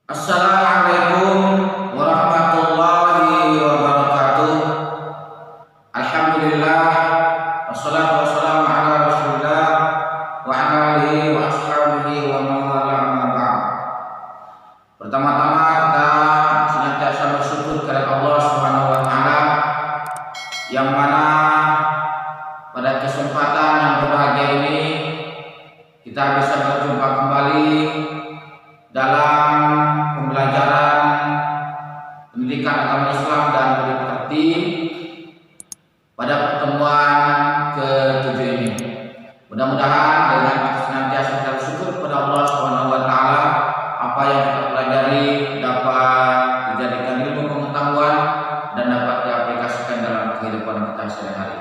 Assalamualaikum warahmatullahi wabarakatuh. Alhamdulillah, wassalatu wassalamu ala Rasulillah wa ala alihi wa ashabihi wa man wala amma ba'd. Pertama-tama kita senantiasa bersyukur kepada Allah Subhanahu wa taala yang mana pada kesempatan yang berbahagia ini kita bisa berjumpa kembali dalam pembelajaran pendidikan agama Islam dan berarti pada pertemuan ke-7 ini. Mudah-mudahan dengan senantiasa kita bersyukur kepada Allah Subhanahu wa taala, apa yang kita pelajari dapat dijadikan ilmu pengetahuan dan dapat diaplikasikan dalam kehidupan kita sehari-hari.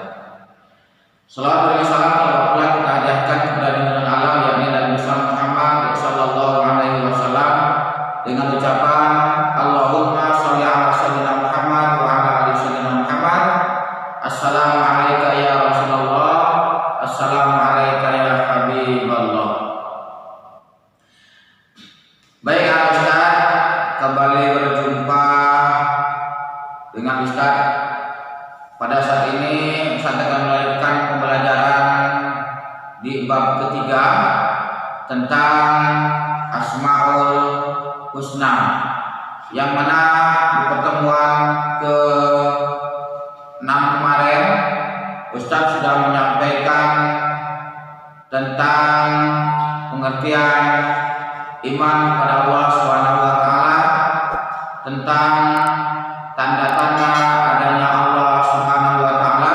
Salawat dan salam telah kita hadiahkan kepada junjungan alam yakni Nabi Muhammad sallallahu alaihi wasallam dengan ucapan Allahumma sholli ala sayyidina Muhammad wa ala ali sayyidina Muhammad. Assalamu alayka ya Rasulullah, assalamu alayka ya Habiballah. Baik Ustaz, kembali berjumpa dengan Ustaz. Pada saat ini Ustaz akan melanjutkan pembelajaran di bab ketiga tentang Asmaul Husna, yang mana di pertemuan ke-6 kemarin Ustaz sudah menyampaikan tentang pengertian iman kepada Allah Subhanahu wa taala, tentang tanda-tanda adanya Allah Subhanahu wa taala,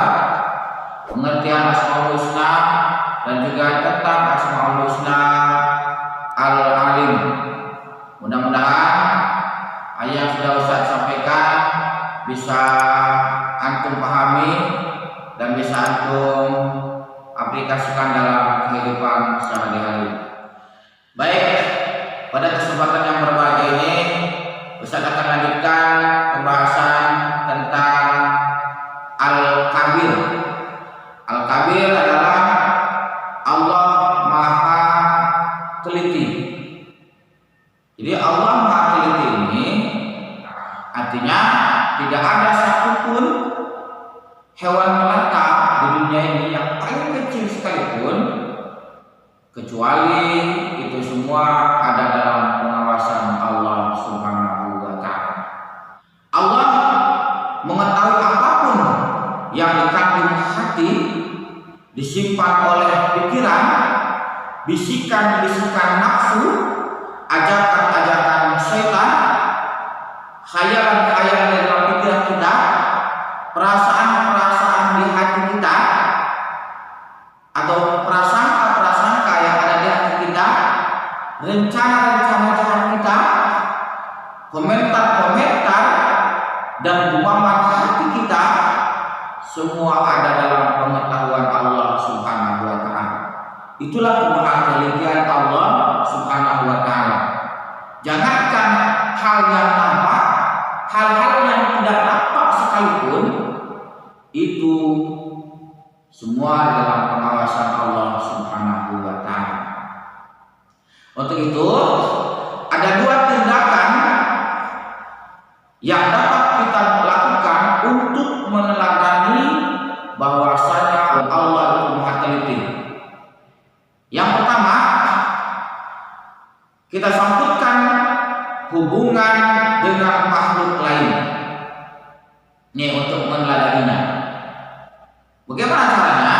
pengertian Asmaul Husna, dan juga tentang Asmaul Husna Al-Alim. Mudah-mudahan ayat yang sudah Ustaz sampaikan bisa antum pahami dan bisa antum aplikasikan dalam kehidupan sehari-hari. Baik, pada kesempatan yang berbahagia ini Ustaz akan lanjutkan pembahasan tentang Al-Kabir. Al-Kabir adalah Allah Maha Teliti. Jadi Allah Maha Teliti ini artinya tidak ada satupun hewan melata di dunia ini yang paling kecil sekalipun kecuali itu semua ada dalam pengawasan Allah Subhanahu wa taala. Allah mengetahui apapun yang dikandung hati, disimpan oleh pikiran, bisikan-bisikan nafsu, ajakan-ajakan syaitan, khayalan-khayalan dalam pikiran kita, perasaan-perasaan di hati kita, atau prasangka-prasangka yang ada di hati kita, rencana-rencana jahat kita, komentar-komentar dan gumaman hati kita, semua ada dalam pengetahuan Allah Subhanahu wa taala. Itulah kemahatelian Allah Subhanahu wa taala. Jangankan hal yang nampak, hal-hal yang tidak nampak sekalipun itu semua dalam pengawasan Allah Subhanahu wa taala. Untuk itu ada dua tindakan yang dapat kita lakukan untuk meneladani bahwasanya Allah itu Maha Teliti. Yang pertama, kita sambutkan hubungan dengan makhluk lain. Ini untuk meneladaninya. Bagaimana caranya?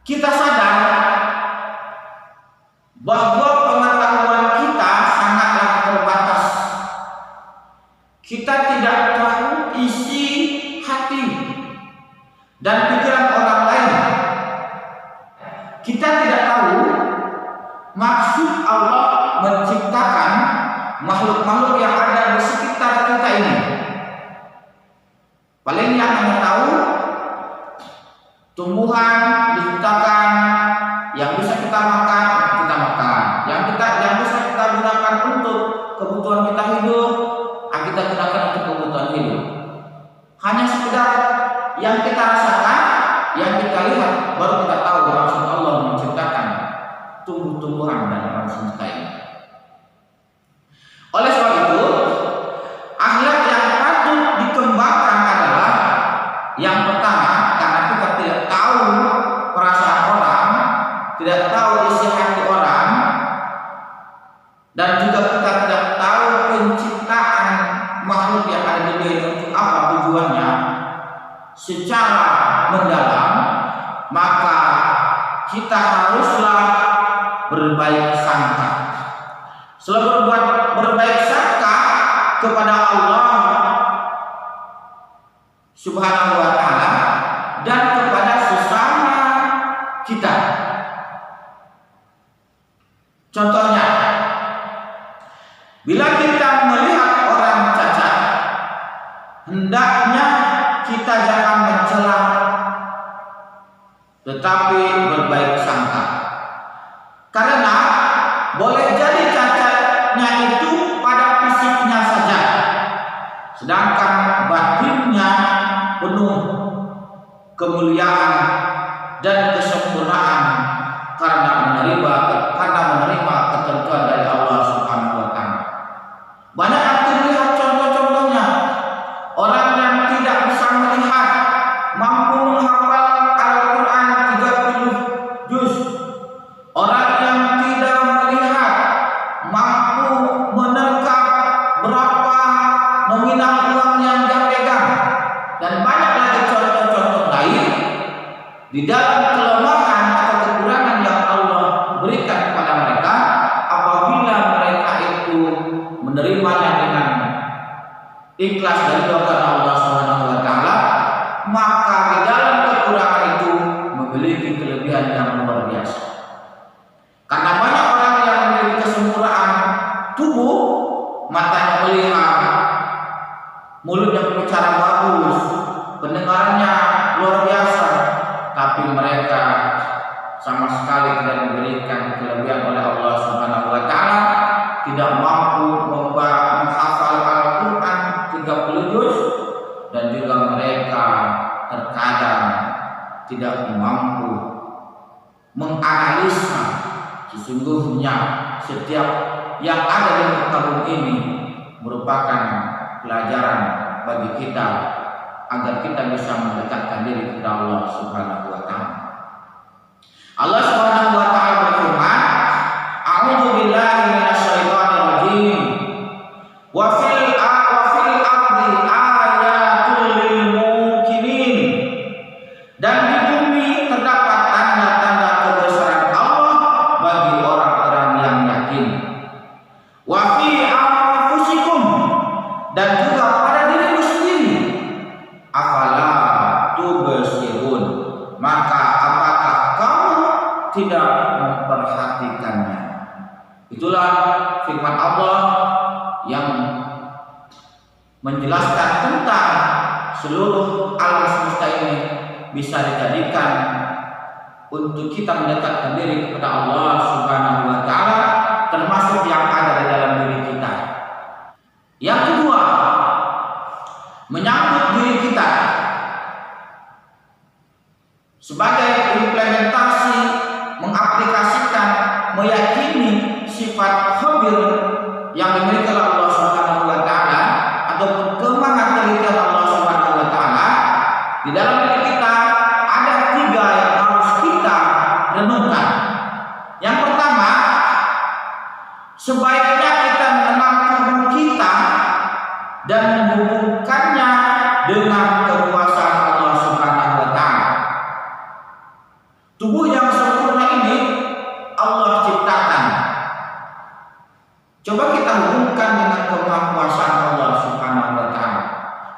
Kita sadar bahwa pengetahuan kita sangatlah terbatas. Kita tidak tahu isi hati dan pikiran orang lain. Kita tidak tahu maksud Allah menciptakan makhluk-makhluk yang ada di sekitar kita ini. Paling yang hanya tahu tumbuhan diciptakan yang bisa kita makan, yang bisa kita gunakan untuk kebutuhan kita hidup, kita gunakan untuk kebutuhan hidup. Hanya sekedar yang kita rasakan, yang kita lihat, baru kita tahu maksud Allah menciptakan tumbuh-tumbuhan dan alam semesta ini. maka kita haruslah berbaik sangka. Selalu berbaik sangka kepada Allah Subhanahu wa ta'ala dan kepada sesama kita. Contohnya, bila kita melihat orang cacat, hendaknya kita jangan mencela, tetapi berbaik sangka. Karena boleh jadi cacatnya itu pada fisiknya saja, sedangkan batinnya penuh kemuliaan dan kesempurnaan karena menerima ketentuan dari Allah Subhanahu wa ta'ala. Banyak yang terlihat contoh-contohnya. Orang yang tidak bisa melihat mampu menghafal Al-Quran 30 juz. Orang yang tidak melihat mampu menangkap berapa nominal uang yang dia pegang, dan banyak lagi contoh-contoh lain di dalam kelemahan atau kekurangan yang Allah berikan kepada mereka. Apabila mereka itu menerimanya dengan ikhlas dan doa Allah Subhanahu wa ta'ala, maka di dalam kekurangan itu memiliki kelebihan yang luar biasa. Karena banyak orang yang memiliki kesempurnaan tubuh, matanya melihat, mulutnya berbicara bagus, pendengarannya luar biasa, tapi mereka sama sekali tidak diberikan kelebihan oleh Allah Subhanahu wa ta'ala, tidak mampu menghafal Al-Quran 30 juz, dan juga mereka terkadang tidak mampu menganalisa sesungguhnya setiap yang ada di muka bumi ini merupakan pelajaran bagi kita agar kita bisa mendekatkan diri kepada Allah Subhanahu wa ta'ala. Allah Subhanahu wa ta'ala berfirman, A'udzu billahi minasyaitonir rajim. Wa fil ardi ayatul lil muqinin. Dan di bumi terdapat tanda-tanda kebesaran Allah bagi orang-orang yang yakin. Wa fi anfusikum, dan juga pada dirimu sendiri. Afala tubsirun, maka apakah kamu tidak memperhatikannya? Itulah firman Allah yang menjelaskan tentang seluruh alam semesta ini bisa dijadikan untuk kita mendekatkan diri kepada Allah Subhanahu wa ta'ala, termasuk yang ada di dalam diri kita. Yang kedua, menyangkut diri kita sebagai implementasi, mengaplikasikan, meyakini sifat khabir yang dimiliki oleh Allah Subhanahu wa ta'ala ataupun kemahatauhidan Allah Subhanahu wa ta'ala. Di dalam diri kita ada 3 yang harus kita renungkan. Yang pertama, sebaiknya kita mengenal tubuh kita dan menghubungkannya dengan kekuasaan Allah Subhanahu wa ta'ala. Tubuh yang sempurna ini Allah ciptakan. Coba kita hubungkan dengan kekuasaan Allah Subhanahu wa ta'ala,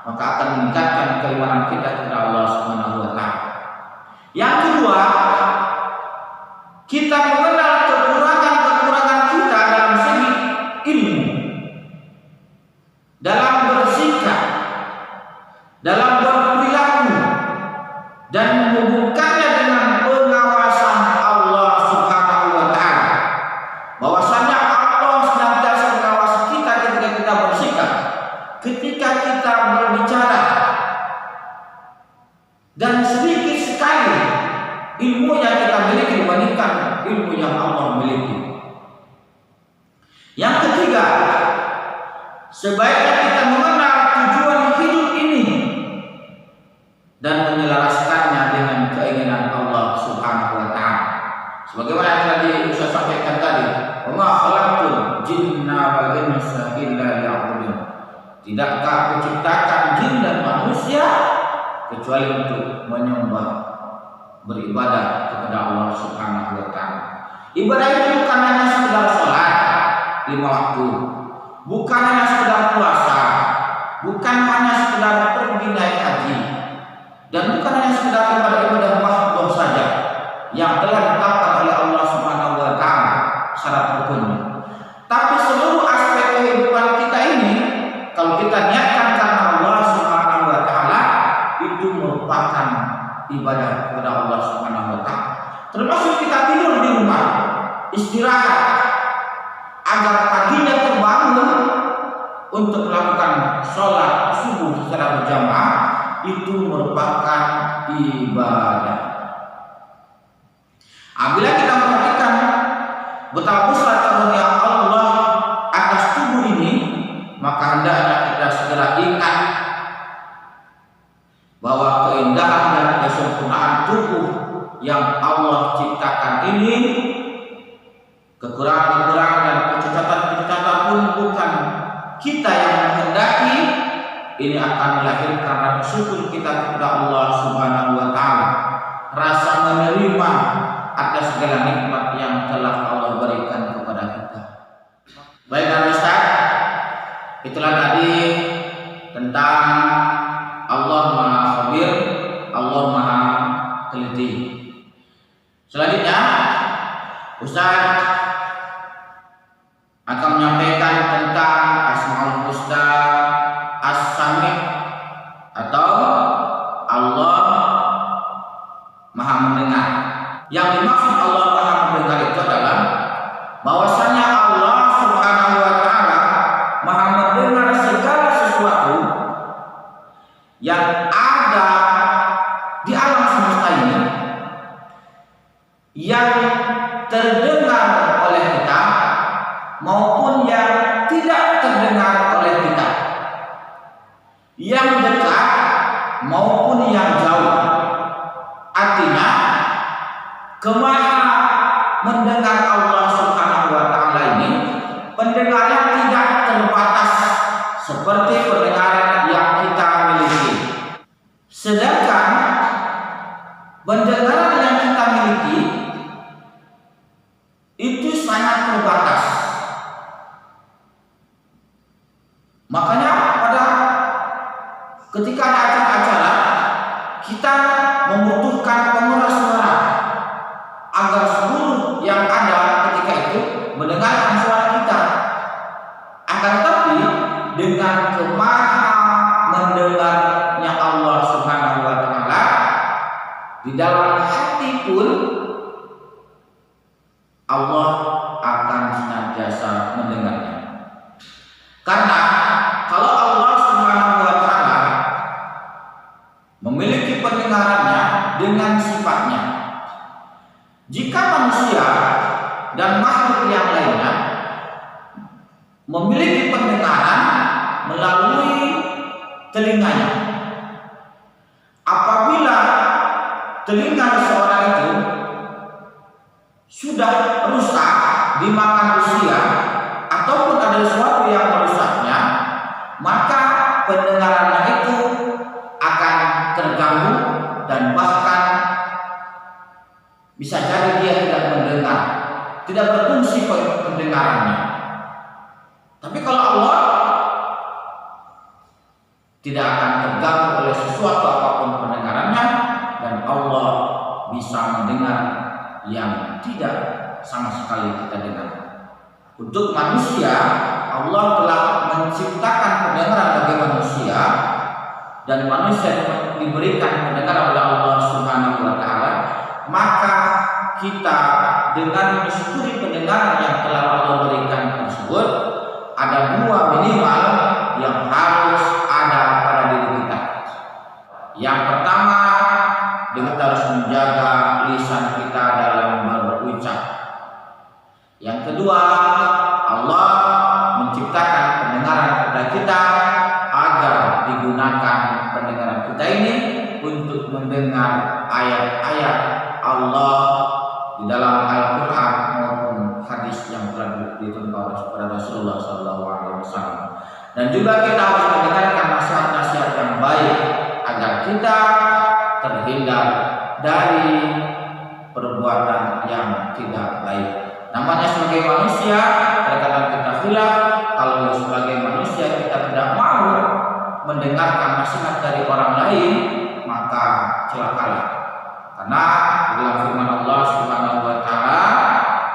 maka akan meningkatkan keimanan kita kepada Allah Subhanahu wa ta'ala. Yang kedua, kita mengenal kekurangan-kekurangan kita dalam segi ilmu, dalam bersikap, dalam berperilaku, dan menghubungkannya dengan pengawasan Allah Subhanahu wa ta'ala. Bahwasanya Allah senantiasa mengawasi kita ketika kita bersikap, ketika kita berbicara, dan sedikit sekali ilmu yang kita miliki dibandingkan ilmu yang Allah miliki. Yang ketiga, sebaiknya kita mengenal tujuan hidup ini dan menyelaraskannya dengan keinginan Allah Subhanahu wa ta'ala. Sebagaimana yang tadi saya sampaikan tadi, "Wa ma khalaqtul jinna wal insa illa liya'budun." Tidakkah kuciptakan jin dan manusia kecuali untuk menyembah beribadah kepada Allah Subhanahu wa taala. Ibadah itu bukan hanya sekedar sholat 5 waktu, bukan hanya sekedar puasa, bukan hanya sekedar pergi naik haji, dan bukan hanya sekedar ibadah-ibadah mahdoh saja yang telah ditetapkan oleh Allah Subhanahu wa taala syarat rukunnya. Tapi seluruh aspek kehidupan kita ini, kalau kita niatkan karena Allah Subhanahu wa taala, itu merupakan ibadah kepada Allah Subhanahu wa taala. Termasuk kita tidur di rumah, istirahat agar paginya terbangun untuk melakukan sholat subuh secara berjamaah, itu merupakan ibadah. Apabila kita perhatikan betapa besar karunia Allah atas tubuh ini, maka hendaknya kita segera ingat bahwa keindahan dan kesempurnaan tubuh yang Allah ciptakan ini, kekurangan-kekurangan dan kecacatan-kecacatan pun bukan kita yang menghendaki. Ini akan melahirkan syukur kita kepada Allah Subhanahu wa taala, rasa menerima atas segala nikmat yang telah Allah berikan kepada kita. Baik Ustaz, itulah tadi tentang Allah Maha Khabir, Allah Maha Teliti. Selanjutnya Ustaz akan menyampaikan tentang Asmaul Husna As-Sami' atau Allah Maha Mendengar. Yang dimaksud Allah Maha Mendengar itu adalah bahwasanya Allah Subhanahu wa taala Maha mendengar segala sesuatu yang ada di alam semesta ini, yang terdengar oleh kita maupun yang tidak terdengar oleh kita, yang dekat maupun yang jauh. Artinya kemaha mendengar Allah Subhanahu wa taala ini pendengaran tidak terbatas seperti pendengaran yang kita miliki. Sedangkan pendengaran yang kita miliki itu sangat terbatas. Makanya pada ketika ada acara-acara, kita membutuhkan pengeras suara agar seluruh yang ada ketika itu mendengarkan suara kita. Akan tetapi dengan kemaha mendengarnya Allah Subhanahu wa taala, di dalam hati pun Allah akan senantiasa mendengarnya. Karena kalau Allah Subhanahu wa taala memiliki pendengarannya dengan sifatnya, jika manusia dan makhluk yang lainnya memiliki pendengaran melalui telinganya, apabila telinga seseorang itu sudah rusak dimakan usia ataupun ada sesuatu yang merusaknya, maka pendengarannya itu akan terganggu dan bahkan bisa jadi dia tidak mendengar, tidak berfungsi pendengarannya. Tapi kalau Allah tidak akan terganggu oleh sesuatu apapun pendengarannya, dan Allah bisa mendengar yang tidak sama sekali kita dengar. Untuk manusia, Allah telah menciptakan pendengaran bagi manusia, dan manusia diberikan pendengaran oleh Allah Subhanahu wa taala. Maka kita dengan mensyukuri pendengaran yang telah Allah berikan tersebut, ada 2 minimal yang harus ada pada diri kita. Yang pertama, kita harus menjaga lisan kita dalam berucap. Yang kedua, Allah menciptakan pendengaran kepada kita agar digunakan pendengaran kita ini untuk mendengar ayat-ayat Allah di dalam Al-Quran maupun hadis yang telah dituntut kepada Rasulullah SAW. Dan juga kita harus mendengarkan nasihat-nasihat yang baik agar kita terhindar dari perbuatan yang tidak baik. Namanya sebagai manusia, terkadang kita khilaf. Kalau sebagai manusia kita tidak mau mendengarkan nasihat dari orang lain, maka celakalah. Karena dalam firman Allah Subhanahu wa taala,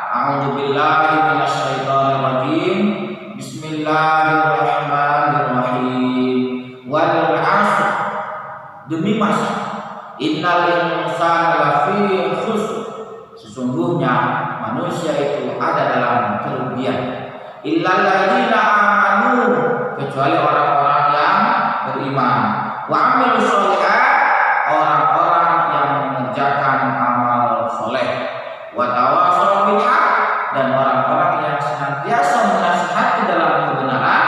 a'udzubillahi minasyaitonir rajim. Bismillahirrahmanirrahim. Wal 'ashr, demi masa, innal insana lafi khusr, sesungguhnya manusia itu ada dalam kerugian. Illal ladzina amanu, kecuali orang-orang yang beriman. Wa 'amilus sholihat, orang-orang yang mengerjakan amal soleh. Wa tawassaw bil haq, dan orang-orang yang senantiasa menasihati dalam kebenaran.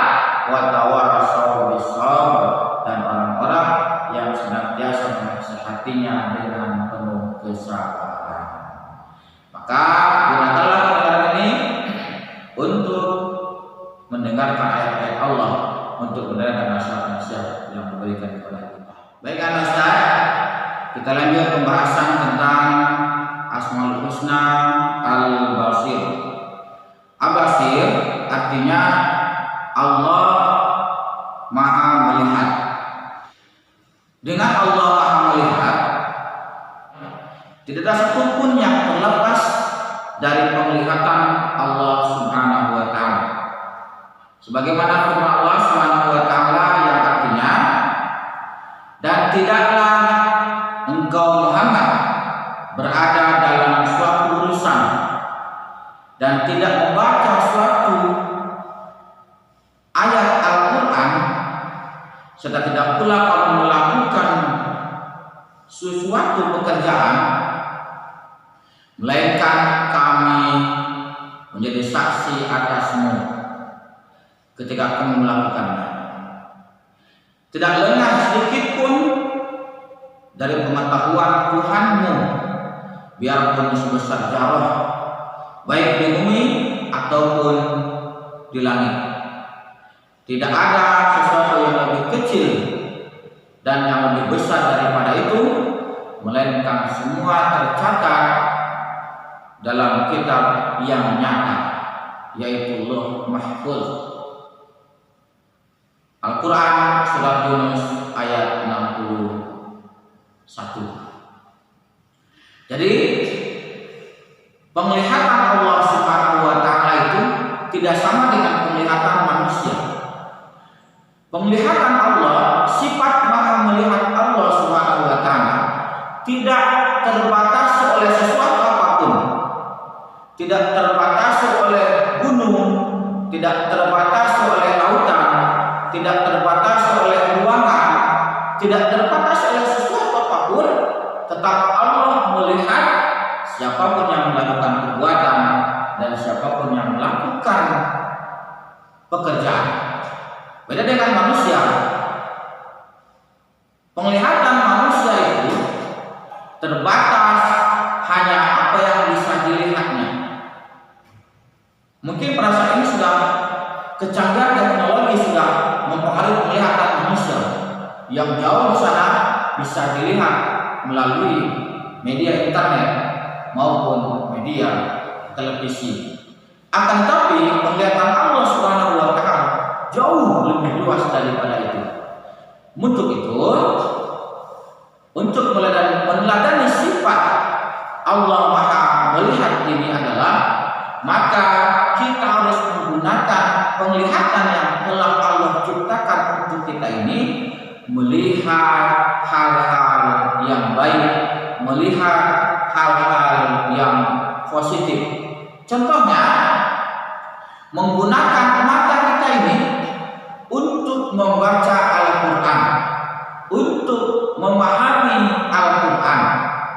Wa tawassaw bis sabr, dan orang-orang yang senantiasa menasihatinya dengan penuh kesabaran. Maka gunakanlah kebenaran ini untuk mendengarkan ayat-ayat Allah, untuk mendengarkan nasihat-nasihat yang diberikan kepada kita. Baik anak Ustaz, kita lanjut pembahasan tentang Asmaul Husna Al-Basir. Al-Basir artinya Allah Maha Melihat. Dengan Allah Maha Melihat, tidak ada satupun yang terlepas dari penglihatan Allah Subhanahu wa taala. Sebagaimana firman Allah Subhanahu wa taala yang artinya, dan tidaklah engkau Muhammad berada dalam suatu urusan dan tidak membaca suatu ayat Al-Quran, serta tidak pula kamu melakukan sesuatu pekerjaan, melainkan kami menjadi saksi atasmu ketika kamu melakukannya. Tidak lengah sedikit pun dari pengetahuan Tuhanmu, biarpun sebesar zarah, baik di bumi ataupun di langit. Tidak ada sesuatu yang lebih kecil dan yang lebih besar daripada itu, melainkan semua tercatat dalam kitab yang nyata, yaitu Lauh Mahfuz. Al-Quran surat Yunus ayat 61. Jadi penglihatan Allah Subhanahu wa taala itu tidak sama dengan penglihatan manusia. Penglihatan Allah, sifat Maha melihat Allah Subhanahu wa taala tidak terbatas oleh sesuatu apapun. Tidak terbatas oleh gunung, tidak terbatas oleh lautan, tidak terbatas oleh ruangan, tidak terbatas oleh sesuatu apapun. Tetap Allah melihat siapapun yang melakukan perbuatan dan siapapun yang melakukan pekerjaan. Beda dengan manusia. Penglihatan manusia itu terbatas hanya apa yang bisa dilihatnya. Mungkin perasaan ini sudah kecanggihan teknologi sudah mempengaruhi penglihatan manusia, yang jauh di sana bisa dilihat melalui media internet maupun media televisi. Akan tetapi penglihatan Allah Subhanahu wa taala jauh lebih luas daripada itu. Untuk itu, untuk meneladani sifat Allah Maha Melihat ini adalah, maka kita harus menggunakan penglihatan yang telah Allah ciptakan untuk kita ini, melihat hal-hal yang baik, melihat hal-hal yang positif. Contohnya, menggunakan mata kita ini untuk membaca Al-Quran, untuk memahami Al-Quran,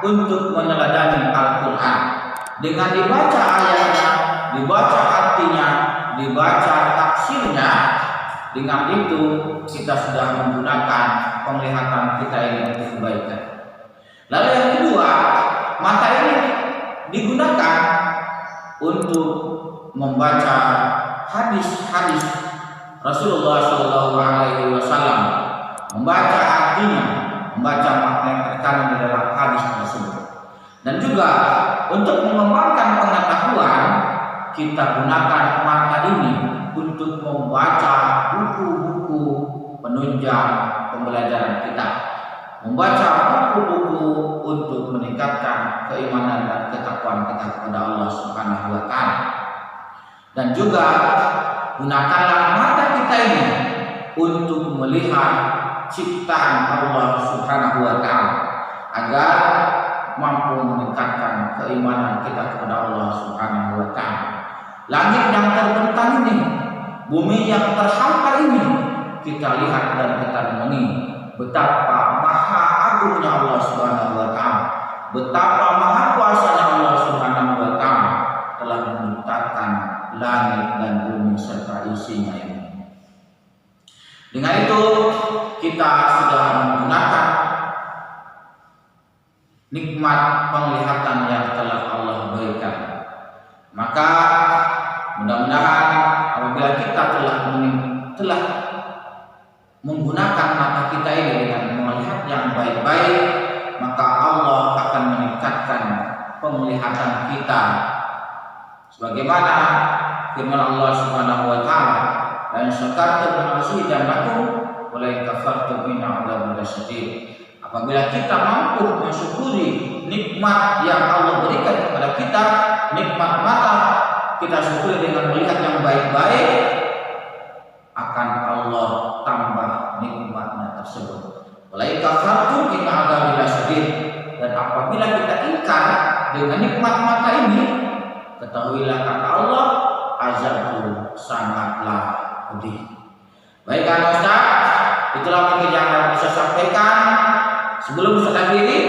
untuk meneladani Al-Quran. Dengan dibaca ayatnya, dibaca artinya, dibaca tafsirnya, dengan itu kita sudah menggunakan penglihatan kita ini untuk kebaikan. Lalu yang kedua, mata ini digunakan untuk membaca hadis-hadis Rasulullah SAW, membaca artinya, membaca makna yang terkandung di dalam hadis tersebut. Dan juga untuk mengembangkan pengetahuan, kita gunakan mata ini untuk membaca buku-buku penunjang pembelajaran kita, membaca buku-buku untuk meningkatkan keimanan dan ketakwaan kita kepada Allah Subhanahu wa Ta'ala. Dan juga gunakanlah mata kita ini untuk melihat ciptaan Allah Subhanahu wa Ta'ala agar mampu meningkatkan keimanan kita kepada Allah Subhanahu wa Ta'ala. Langit yang terbentang ini, bumi yang terhampar ini, kita lihat dan kita renungi betapa maha agungnya Allah Subhanahu wa Ta'ala, betapa maha kuasanya Allah Subhanahu wa Ta'ala telah menciptakan langit dan bumi serta isinya ini. Dengan itu kita sudah menggunakan nikmat penglihatan yang telah Allah berikan. Maka mudah-mudahan apabila kita telah menggunakan mata kita ini dengan melihat yang baik-baik, maka Allah akan meningkatkan penglihatan kita. Sebagaimana firman Allah Subhanahu wa Ta'ala, "Dan syakartum la azidannakum wa la kafartum inna 'adzabi lasyadid." Apabila kita mampu mensyukuri nikmat yang Allah berikan kepada kita, nikmat mata, kita syukuri dengan melihat yang baik-baik, akan Allah tambah nikmatnya tersebut. Wa la kafartum inna 'adzabi lasyadid. Dan apabila kita ingkar dengan nikmat mata ini, ketahuilah kata Allah, azabku sangatlah pedih. Baik kan Ustaz, itulah mungkin yang bisa sampaikan. Sebelum Ustaz akhiri,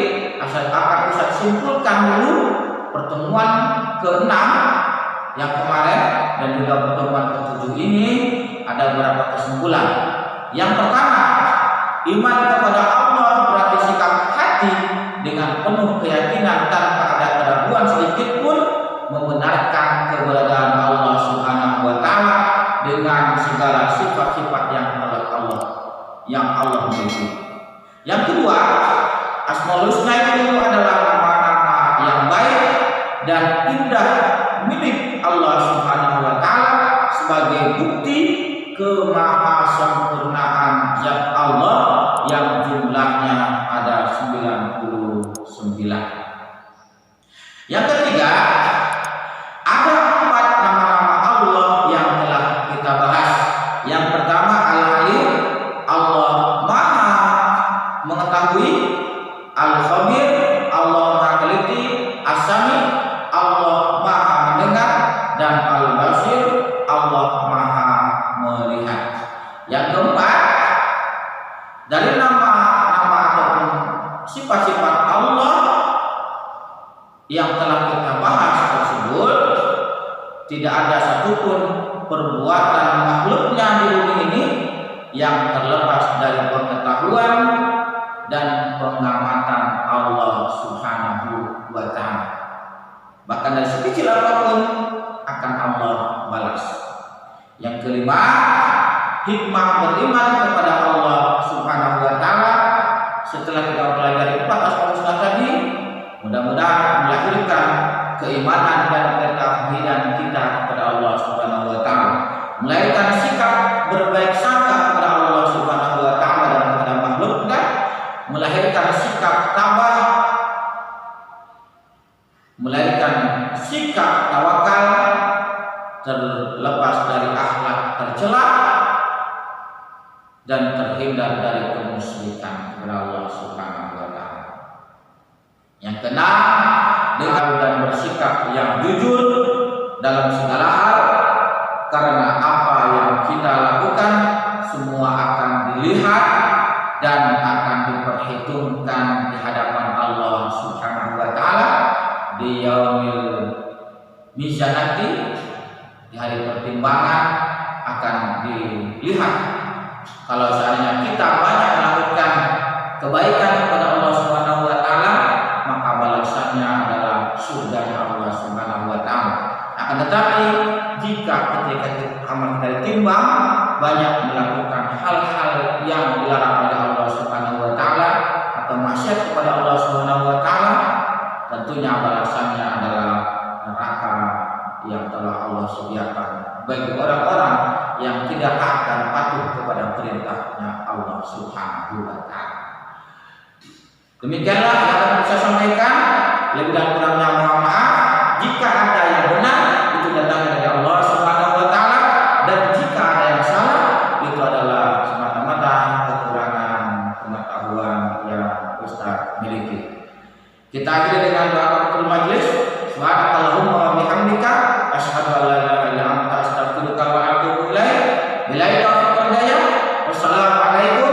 akan Ustaz simpulkan dulu pertemuan ke-6 yang kemarin dan juga pertemuan ke-7 ini ada beberapa kesimpulan. Yang pertama, iman kepada Allah berarti sikap hati dengan penuh keyakinan tanpa ada keraguan sedikit pun membenarkan keberadaan Allah Subhanahu wa Ta'ala dengan segala sifat-sifat yang Allah miliki. Yang kedua, Asmaul Husna itu adalah nama-nama yang baik dan indah milik Allah Subhanahu wa Ta'ala sebagai bukti kemahasempurnaan zat Allah yang jumlahnya ada 99. Yang ketiga, ada 4 nama-nama Allah yang telah kita bahas. Yang pertama, Al-Alim, Allah Maha mengetahui. Al-Khabir, Allah Maha teliti. As-Sami, Allah Maha mendengar. Dan Al-Basir, Allah Maha melihat. Yang keempat, dari nama-nama ataupun sifat-sifat Allah yang telah kita bahas tersebut, tidak ada satupun perbuatan makhluknya di bumi ini yang terlepas dari pengetahuan dan pengamatan Allah Subhanahu wa Ta'ala. Bahkan dari sekecil apapun akan Allah balas. Yang kelima, hikmah beriman kepada Allah Subhanahu wa Ta'ala. Setelah kita pelajari 4 Asmaul Husna tadi, mudah-mudahan melahirkan keimanan dan ketauhidan kita kepada Allah Subhanahu wa Ta'ala, melahirkan sikap berbaik sangka kepada Allah Subhanahu wa Ta'ala dan kepada makhluknya, melahirkan sikap tabah, melahirkan sikap tawakal, terlepas dari akhlak tercela dan terhindar dari kemusyrikan kepada Allah Subhanahu wa Ta'ala. Yang keenam, dengan dan bersikap yang jujur dalam segala hal, karena apa yang kita lakukan semua akan dilihat dan akan diperhitungkan di hadapan Allah Subhanahu wa Ta'ala di yaumil mizanati, di hari pertimbangan akan dilihat. Kalau seandainya kita banyak melakukan kebaikan kepada Allah Subhanahu wa Ta'ala, maka balasannya adalah surga Allah Subhanahu wa Ta'ala. Akan tetapi jika ketika amal kita ditimbang banyak melakukan hal-hal yang dilarang oleh Allah Subhanahu wa Ta'ala atau maksiat kepada Allah Subhanahu wa Ta'ala, tentu tentunya balasannya adalah neraka yang telah Allah sediakan bagi orang-orang yang tidak taat dan patuh kepada perintahnya Allah Subhanahu wa Ta'ala. Demikianlah yang akan saya sampaikan. Lebih dan kurangnya mohon maaf. Jika ada yang benar, itu datangnya dari Allah Subhanahu wa Ta'ala, dan jika ada yang salah, itu adalah semata-mata kekurangan pengetahuan yang Ustaz miliki. Kita akhiri dengan doa kafaratul majelis. Subhanakallahumma wa bihamdika asyhadu an la ilaha illa anta astaghfiruka wa atubu ilaik. Billahi taufiq wal hidayah. Wassalamualaikum